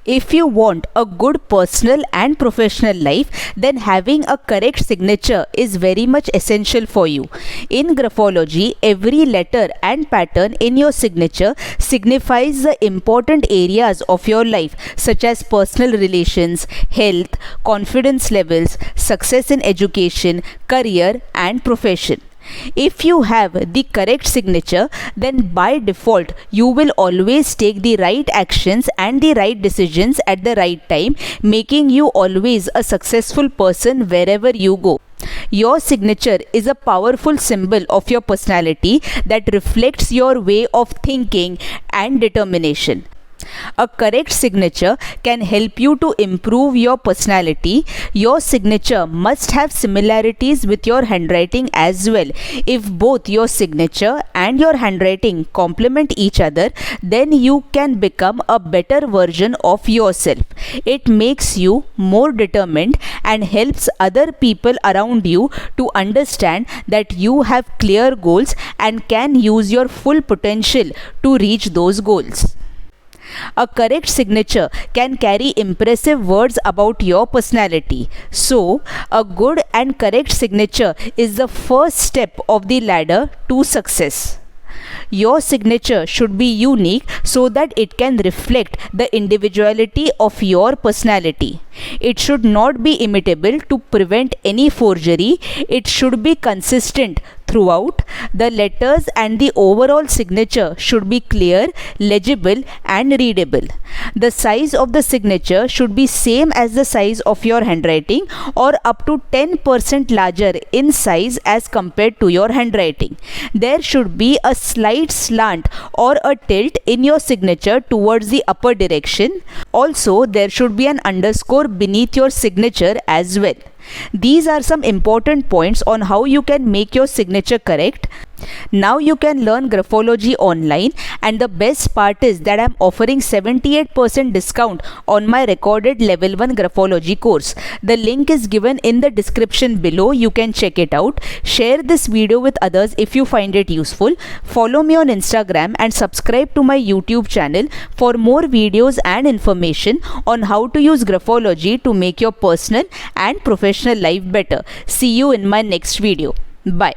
If you want a good personal and professional life, then having a correct signature is very much essential for you. In graphology, every letter and pattern in your signature signifies the important areas of your life, such as personal relations, health, confidence levels, success in education, career, and profession. If you have the correct signature, then by default you will always take the right actions and the right decisions at the right time, making you always a successful person wherever you go. Your signature is a powerful symbol of your personality that reflects your way of thinking and determination. A correct signature can help you to improve your personality. Your signature must have similarities with your handwriting as well. If both your signature and your handwriting complement each other, then you can become a better version of yourself. It makes you more determined and helps other people around you to understand that you have clear goals and can use your full potential to reach those goals. A correct signature can carry impressive words about your personality. So, a good and correct signature is the first step of the ladder to success. Your signature should be unique so that it can reflect the individuality of your personality. It should not be imitable to prevent any forgery. It should be consistent throughout. The letters and the overall signature should be clear, legible, and readable. The size of the signature should be same as the size of your handwriting or up to 10% larger in size as compared to your handwriting. There should be a slight slant or a tilt in your signature towards the upper direction. Also, there should be an underscore beneath your signature as well. These are some important points on how you can make your signature correct. Now you can learn graphology online, and the best part is that I am offering 78% discount on my recorded level 1 graphology course. The link is given in the description below. You can check it out. Share this video with others if you find it useful. Follow me on Instagram and subscribe to my YouTube channel for more videos and information on how to use graphology to make your personal and professional life better. See you in my next video. Bye.